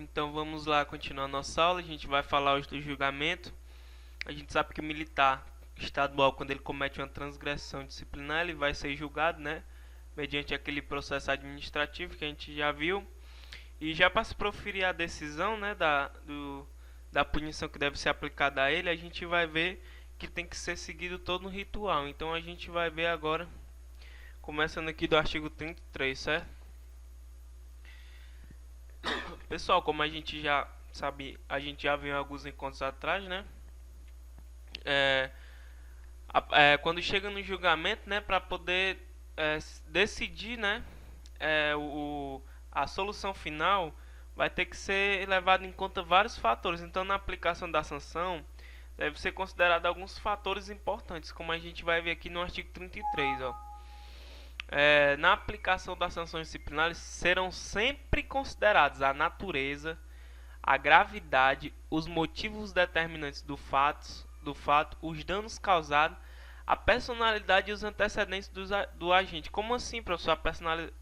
Então vamos lá continuar nossa aula. A gente vai falar hoje do julgamento. A gente sabe que o militar estadual, quando ele comete uma transgressão disciplinar, ele vai ser julgado, né? Mediante aquele processo administrativo que a gente já viu. E já para se proferir a decisão, né, da punição que deve ser aplicada a ele, a gente vai ver que tem que ser seguido todo um ritual. Então a gente vai ver agora, começando aqui do artigo 33, certo? Pessoal, como a gente já sabe, a gente já viu alguns encontros atrás, né? É, quando chega no julgamento, né, para poder decidir, né, a solução final, vai ter que ser levado em conta vários fatores. Então, na aplicação da sanção, deve ser considerado alguns fatores importantes, como a gente vai ver aqui no artigo 33, ó. Na aplicação das sanções disciplinares serão sempre considerados a natureza, a gravidade, os motivos determinantes do fato, os danos causados, a personalidade e os antecedentes do agente. Como assim, professor?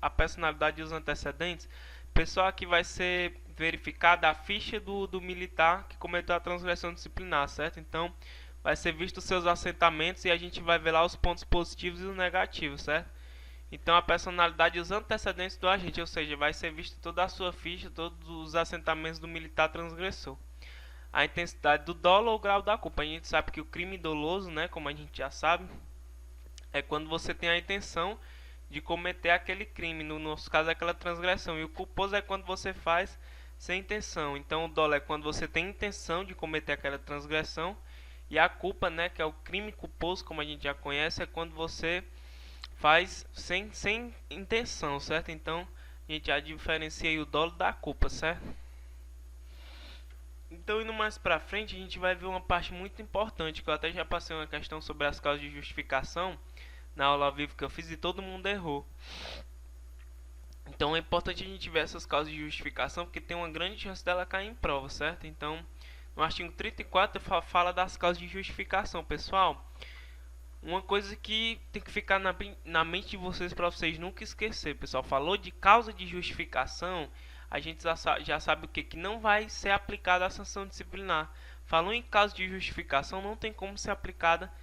A personalidade e os antecedentes? Pessoal, aqui vai ser verificada a ficha do militar que cometeu a transgressão disciplinar, certo? Então, vai ser visto os seus assentamentos e a gente vai ver lá os pontos positivos e os negativos, certo? Então a personalidade e os antecedentes do agente, ou seja, vai ser visto toda a sua ficha, todos os assentamentos do militar transgressor. A intensidade do dolo ou grau da culpa. A gente sabe que o crime doloso, né, como a gente já sabe, é quando você tem a intenção de cometer aquele crime, no nosso caso aquela transgressão. E o culposo é quando você faz sem intenção. Então o dolo é quando você tem intenção de cometer aquela transgressão. E a culpa, né, que é o crime culposo, como a gente já conhece, é quando você faz sem intenção, certo? Então a gente já diferencia aí o dolo da culpa, certo? Então indo mais pra frente, a gente vai ver uma parte muito importante, que eu até já passei uma questão sobre as causas de justificação na aula ao vivo que eu fiz e todo mundo errou. Então é importante a gente ver essas causas de justificação, porque tem uma grande chance dela cair em prova, certo? Então no artigo 34 fala das causas de justificação, pessoal. Uma coisa que tem que ficar na mente de vocês para vocês nunca esquecer, pessoal. Falou de causa de justificação, a gente já sabe o que? Que não vai ser aplicada a sanção disciplinar. Falou em causa de justificação, não tem como ser aplicada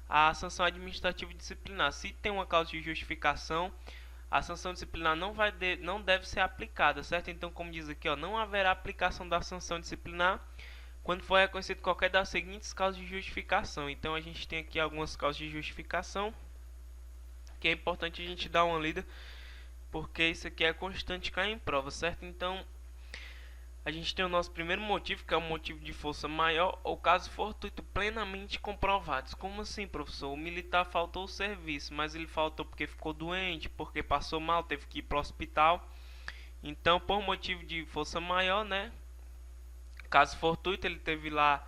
a sanção administrativa disciplinar. Se tem uma causa de justificação, a sanção disciplinar não deve ser aplicada, certo? Então, como diz aqui, ó, não haverá aplicação da sanção disciplinar quando for reconhecido qualquer das seguintes causas de justificação. Então a gente tem aqui algumas causas de justificação que é importante a gente dar uma lida, porque isso aqui é constante cair em prova, certo? Então a gente tem o nosso primeiro motivo, que é o motivo de força maior ou caso fortuito plenamente comprovados. Como assim, professor? O militar faltou o serviço, mas ele faltou porque ficou doente, porque passou mal, teve que ir para o hospital. Então, por motivo de força maior, né? Caso fortuito, ele teve lá,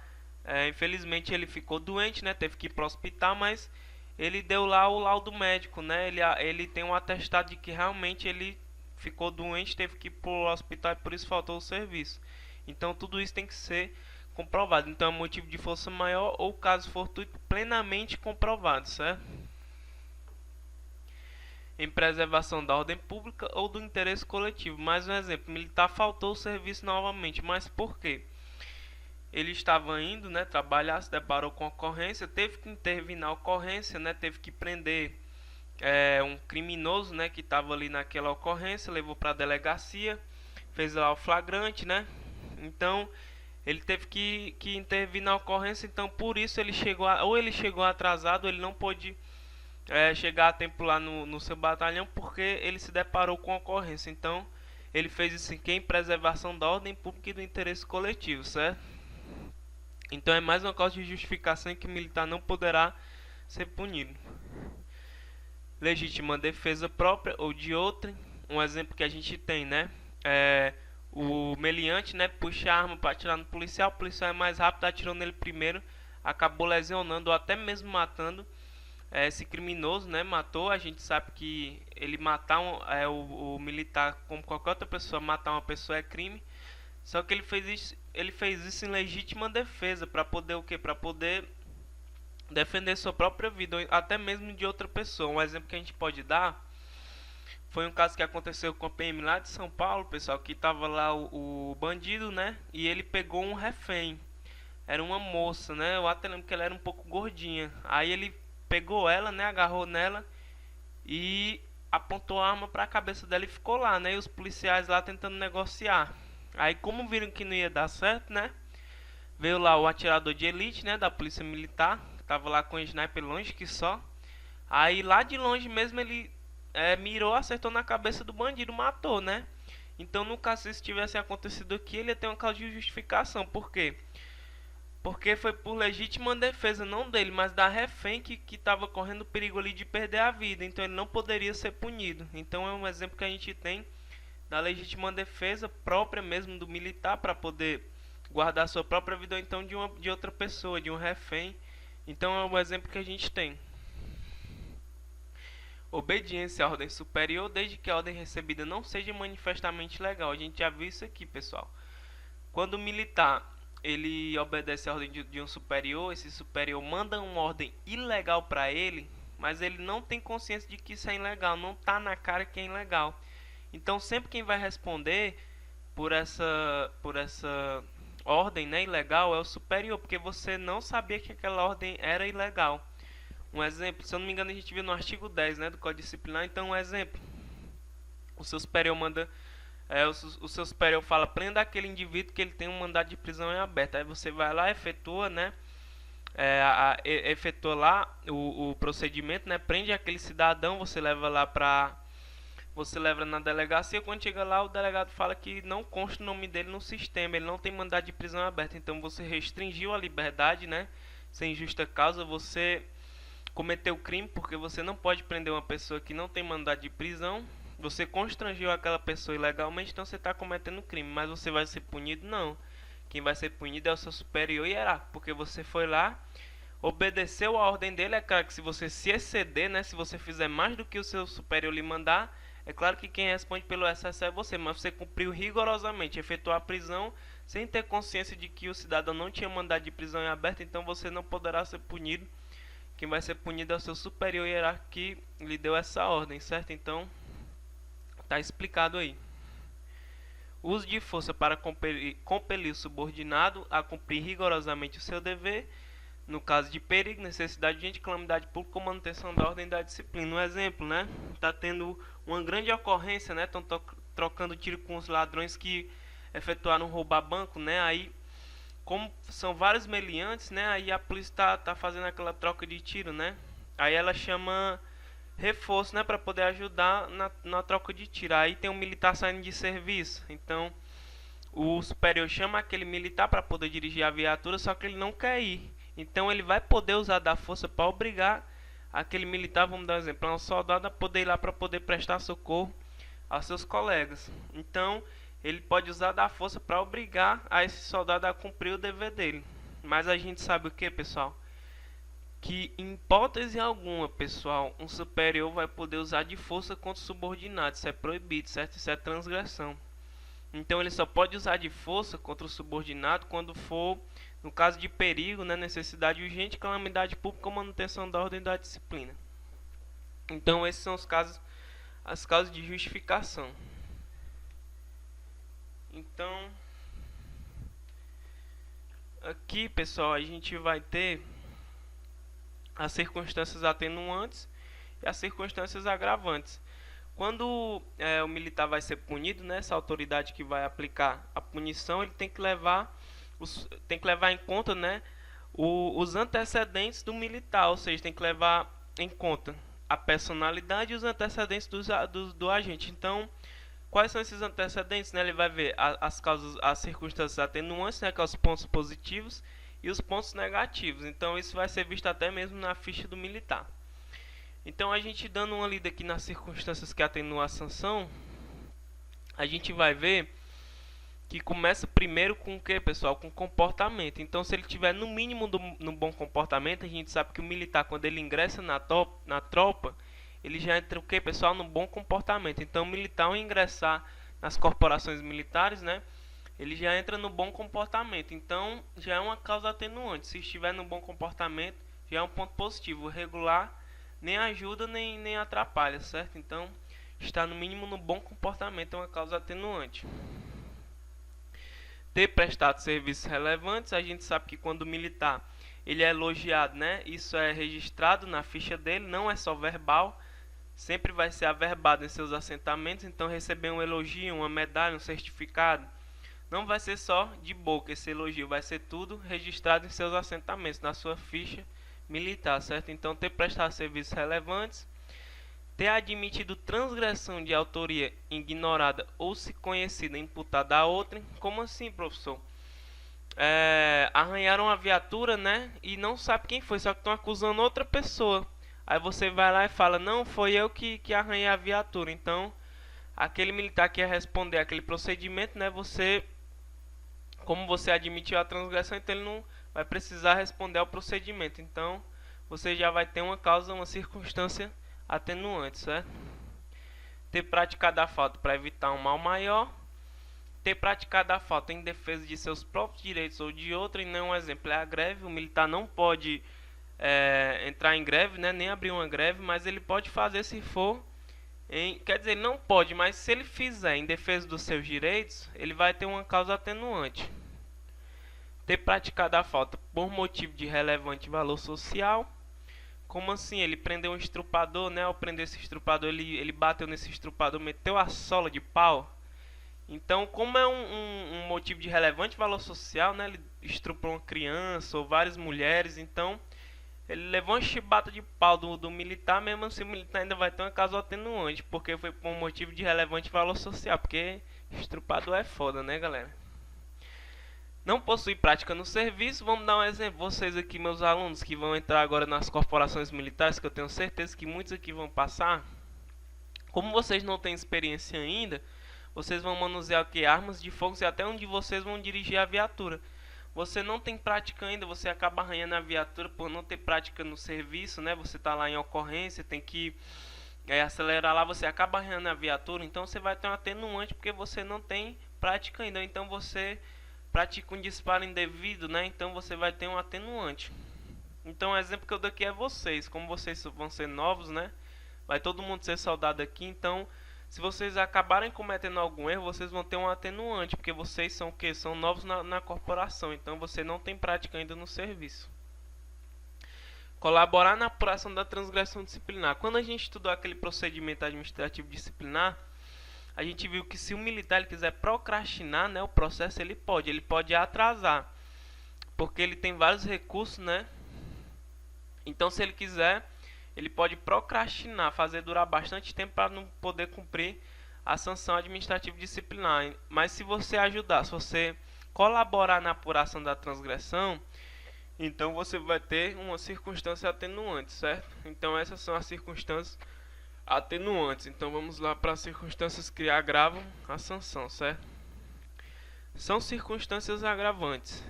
infelizmente ele ficou doente, né? Teve que ir para o hospital, mas ele deu lá o laudo médico, né? Ele tem um atestado de que realmente ele ficou doente, teve que ir para o hospital e por isso faltou o serviço. Então tudo isso tem que ser comprovado. Então é motivo de força maior ou caso fortuito plenamente comprovado, certo? Em preservação da ordem pública ou do interesse coletivo. Mais um exemplo, militar faltou o serviço novamente, mas por quê? Ele estava indo, né, trabalhar, se deparou com a ocorrência, teve que intervir na ocorrência, né, teve que prender um criminoso, né, que estava ali naquela ocorrência, levou para a delegacia, fez lá o flagrante, né? Então ele teve que intervir na ocorrência, então por isso ele ele chegou atrasado, ou ele não pôde chegar a tempo lá no seu batalhão, porque ele se deparou com a ocorrência. Então ele fez isso em preservação da ordem pública e do interesse coletivo, certo? Então é mais uma causa de justificação em que o militar não poderá ser punido. Legítima defesa própria ou de outrem. Um exemplo que a gente tem, né? O meliante, né, puxa a arma para atirar no policial. O policial é mais rápido, atirou nele primeiro, acabou lesionando ou até mesmo matando esse criminoso, né? Matou. A gente sabe que ele matar o militar, como qualquer outra pessoa, matar uma pessoa é crime. Só que ele fez isso em legítima defesa, para poder o quê? Para poder defender sua própria vida, ou até mesmo de outra pessoa. Um exemplo que a gente pode dar, Foi um caso que aconteceu com a PM lá de São Paulo, pessoal, que tava lá o bandido, né? E ele pegou um refém. Era uma moça, né? Eu até lembro que ela era um pouco gordinha. Aí ele pegou ela, né? Agarrou nela e apontou a arma para a cabeça dela e ficou lá, né? E os policiais lá tentando negociar. Aí como viram que não ia dar certo, né? Veio lá o atirador de elite, né? Da polícia militar, que tava lá com o sniper longe que só. Aí lá de longe mesmo ele mirou, acertou na cabeça do bandido, matou, né? Então no caso se isso tivesse acontecido aqui, ele ia ter uma causa de justificação. Por quê? Porque foi por legítima defesa, não dele, mas da refém que estava correndo perigo ali de perder a vida. Então ele não poderia ser punido. Então é um exemplo que a gente tem da legítima defesa própria mesmo do militar para poder guardar sua própria vida ou então de outra pessoa, de um refém. Então é um exemplo que a gente tem. Obediência à ordem superior, desde que a ordem recebida não seja manifestamente legal. A gente já viu isso aqui, pessoal. Quando o militar ele obedece a ordem de um superior, esse superior manda uma ordem ilegal para ele, mas ele não tem consciência de que isso é ilegal, não tá na cara que é ilegal. Então sempre quem vai responder por essa ordem, né, ilegal é o superior, porque você não sabia que aquela ordem era ilegal. Um exemplo, se eu não me engano, a gente viu no artigo 10, né, do Código Disciplinar. Então, um exemplo, o seu superior manda, o seu superior fala, prenda aquele indivíduo que ele tem um mandado de prisão em aberto. Aí você vai lá, efetua, né, efetua lá o procedimento, né, prende aquele cidadão, você leva lá você leva na delegacia. Quando chega lá, o delegado fala que não consta o nome dele no sistema, ele não tem mandado de prisão aberta. Então você restringiu a liberdade, né, sem justa causa, você cometeu crime, porque você não pode prender uma pessoa que não tem mandado de prisão. Você constrangeu aquela pessoa ilegalmente, então você está cometendo crime. Mas você vai ser punido? Não. Quem vai ser punido é o seu superior hierárquico, porque você foi lá, obedeceu a ordem dele. É claro que se você se exceder, né, se você fizer mais do que o seu superior lhe mandar, é claro que quem responde pelo excesso é você, mas você cumpriu rigorosamente, efetuou a prisão sem ter consciência de que o cidadão não tinha mandado de prisão em aberto, então você não poderá ser punido. Quem vai ser punido é o seu superior hierárquico que lhe deu essa ordem, certo? Então, está explicado aí. Uso de força para compelir o subordinado a cumprir rigorosamente o seu dever, no caso de perigo, necessidade urgente, calamidade pública ou manutenção da ordem e da disciplina. Um exemplo, né? Está tendo uma grande ocorrência, né? Estão trocando tiro com os ladrões que efetuaram roubar banco, né? Aí como são vários meliantes, né? Aí a polícia tá fazendo aquela troca de tiro, né? Aí ela chama reforço, né? Para poder ajudar na troca de tiro. Aí tem um militar saindo de serviço. Então o superior chama aquele militar para poder dirigir a viatura, só que ele não quer ir. Então ele vai poder usar da força para obrigar aquele militar, vamos dar um exemplo, um soldado a poder ir lá para poder prestar socorro aos seus colegas. Então ele pode usar da força para obrigar a esse soldado a cumprir o dever dele. Mas a gente sabe o que, pessoal? Que em hipótese alguma, pessoal, um superior vai poder usar de força contra o subordinado. Isso é proibido, certo? Isso é transgressão. Então ele só pode usar de força contra o subordinado quando for, no caso de perigo, né, necessidade urgente, calamidade pública ou manutenção da ordem e da disciplina. Então esses são as causas de justificação. Então, aqui, pessoal, a gente vai ter as circunstâncias atenuantes e as circunstâncias agravantes. Quando o militar vai ser punido, né, essa autoridade que vai aplicar a punição, ele tem que levar em conta, né, os antecedentes do militar, ou seja, tem que levar em conta a personalidade e os antecedentes do agente. Então, quais são esses antecedentes? Né? Ele vai ver as causas, as circunstâncias atenuantes, né, que são os pontos positivos, e os pontos negativos. Então isso vai ser visto até mesmo na ficha do militar. Então a gente dando uma lida aqui nas circunstâncias que atenuam a sanção, a gente vai ver que começa primeiro com o que, pessoal? Com comportamento. Então se ele tiver no mínimo no bom comportamento, a gente sabe que o militar, quando ele ingressa na tropa, ele já entra o que, pessoal? No bom comportamento. Então o militar, ao ingressar nas corporações militares, né, ele já entra no bom comportamento. Então já é uma causa atenuante. Se estiver no bom comportamento, já é um ponto positivo. O regular nem ajuda nem atrapalha, certo? Então estar no mínimo no bom comportamento é uma causa atenuante. Ter prestado serviços relevantes, a gente sabe que quando o militar ele é elogiado, né? Isso é registrado na ficha dele, não é só verbal, sempre vai ser averbado em seus assentamentos. Então receber um elogio, uma medalha, um certificado, não vai ser só de boca esse elogio, vai ser tudo registrado em seus assentamentos, na sua ficha militar, certo? Então ter prestado serviços relevantes, ter admitido transgressão de autoria ignorada ou se conhecida imputada a outrem. Como assim, professor? Arranharam a viatura, né? E não sabe quem foi, só que estão acusando outra pessoa. Aí você vai lá e fala, não, foi eu que arranhei a viatura. Então, aquele militar que ia responder aquele procedimento, né? Como você admitiu a transgressão, então ele não vai precisar responder ao procedimento. Então, você já vai ter uma causa, uma circunstância atenuante, certo? Ter praticado a falta para evitar um mal maior. Ter praticado a falta em defesa de seus próprios direitos ou de outro. E não, um exemplo é a greve. O militar não pode entrar em greve, né? Nem abrir uma greve, mas ele pode fazer se for quer dizer, ele não pode, mas se ele fizer em defesa dos seus direitos, ele vai ter uma causa atenuante. Ter praticado a falta por motivo de relevante valor social. Como assim? Ele prendeu um estrupador, né? Ao prender esse estrupador, ele bateu nesse estrupador, meteu a sola de pau. Então, como é um motivo de relevante valor social, né? Ele estuprou uma criança ou várias mulheres, então ele levou uma chibata de pau do militar, mesmo assim o militar ainda vai ter uma causa atenuante, porque foi por um motivo de relevante valor social, porque estrupador é foda, né, galera? Não possui prática no serviço. Vamos dar um exemplo. Vocês aqui, meus alunos, que vão entrar agora nas corporações militares, que eu tenho certeza que muitos aqui vão passar. Como vocês não têm experiência ainda, vocês vão manusear o que? Armas de fogo e até onde vocês vão dirigir a viatura. Você não tem prática ainda, você acaba arranhando a viatura por não ter prática no serviço, né? Você está lá em ocorrência, tem que acelerar lá, você acaba arranhando a viatura, então você vai ter um atenuante porque você não tem prática ainda. Então você pratica um disparo indevido, né? Então você vai ter um atenuante. Então o exemplo que eu dou aqui é vocês, como vocês vão ser novos, né? Vai todo mundo ser soldado aqui, então se vocês acabarem cometendo algum erro, vocês vão ter um atenuante, porque vocês são o quê? São novos na corporação, então você não tem prática ainda no serviço. Colaborar na apuração da transgressão disciplinar. Quando a gente estudou aquele procedimento administrativo disciplinar, a gente viu que se o militar ele quiser procrastinar, né, o processo, ele pode atrasar, porque ele tem vários recursos, né? Então, se ele quiser, ele pode procrastinar, fazer durar bastante tempo para não poder cumprir a sanção administrativa disciplinar. Mas se você ajudar, se você colaborar na apuração da transgressão, então você vai ter uma circunstância atenuante, certo? Então essas são as circunstâncias atenuantes. Então vamos lá para as circunstâncias que agravam a sanção, certo? São circunstâncias agravantes.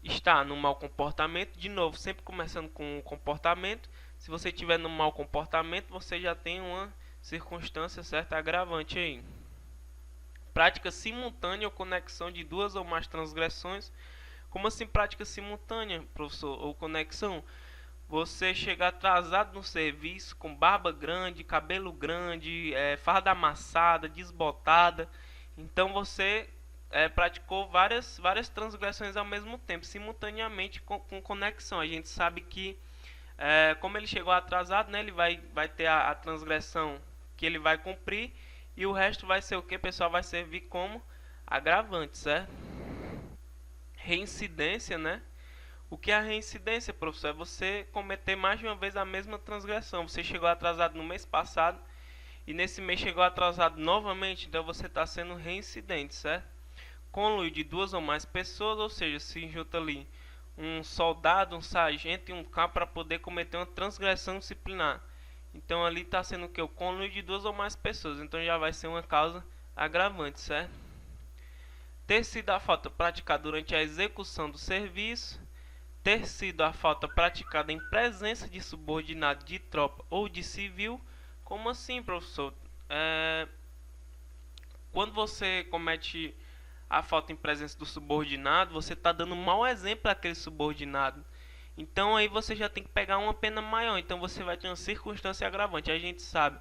Está no mau comportamento, de novo, sempre começando com o comportamento. Se você tiver no mau comportamento, você já tem uma circunstância certa agravante aí. Prática simultânea ou conexão de duas ou mais transgressões. Como assim prática simultânea, professor, ou conexão? Você chega atrasado no serviço, com barba grande, cabelo grande, farda amassada, desbotada. Então você praticou várias transgressões ao mesmo tempo, simultaneamente com conexão. A gente sabe que como ele chegou atrasado, né, ele vai ter a transgressão que ele vai cumprir, e o resto vai ser o que, pessoal? Vai servir como agravante, certo? Reincidência, né? O que é a reincidência, professor? É você cometer mais de uma vez a mesma transgressão. Você chegou atrasado no mês passado e nesse mês chegou atrasado novamente, então você está sendo reincidente, certo? Conluio de duas ou mais pessoas, ou seja, se junta ali um soldado, um sargento e um cabo para poder cometer uma transgressão disciplinar. Então ali está sendo o que? O conluio de duas ou mais pessoas. Então já vai ser uma causa agravante, certo? Ter sido a falta praticada durante a execução do serviço. Ter sido a falta praticada em presença de subordinado de tropa ou de civil. Como assim, professor? Quando você comete a falta em presença do subordinado, você está dando um mau exemplo àquele subordinado. Então aí você já tem que pegar uma pena maior. Então você vai ter uma circunstância agravante. A gente sabe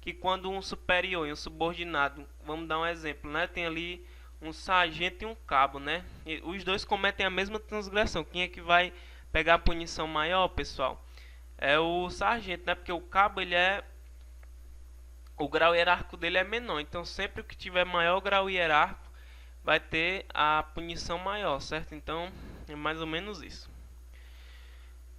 que quando um superior e um subordinado, vamos dar um exemplo, né, tem ali um sargento e um cabo, né, e os dois cometem a mesma transgressão, quem é que vai pegar a punição maior, pessoal? É o sargento, né, porque o cabo ele é o grau hierárquico dele é menor, então sempre que tiver maior grau hierárquico vai ter a punição maior, certo? Então é mais ou menos isso.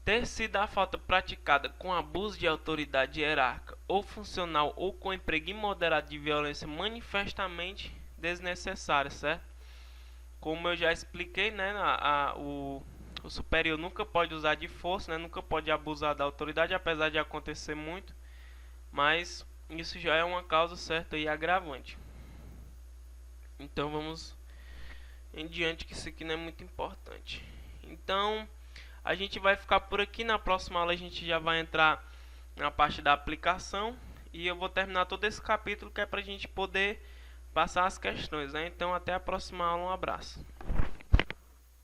Ter sido a falta praticada com abuso de autoridade hierárquica ou funcional ou com emprego imoderado de violência manifestamente desnecessária, certo? Como eu já expliquei, né, o superior nunca pode usar de força, né, nunca pode abusar da autoridade, apesar de acontecer muito, mas isso já é uma causa certa e agravante. Então vamos em diante, que isso aqui não é muito importante. Então a gente vai ficar por aqui. Na próxima aula a gente já vai entrar na parte da aplicação e eu vou terminar todo esse capítulo que é para a gente poder passar as questões, né? Então até a próxima aula, um abraço.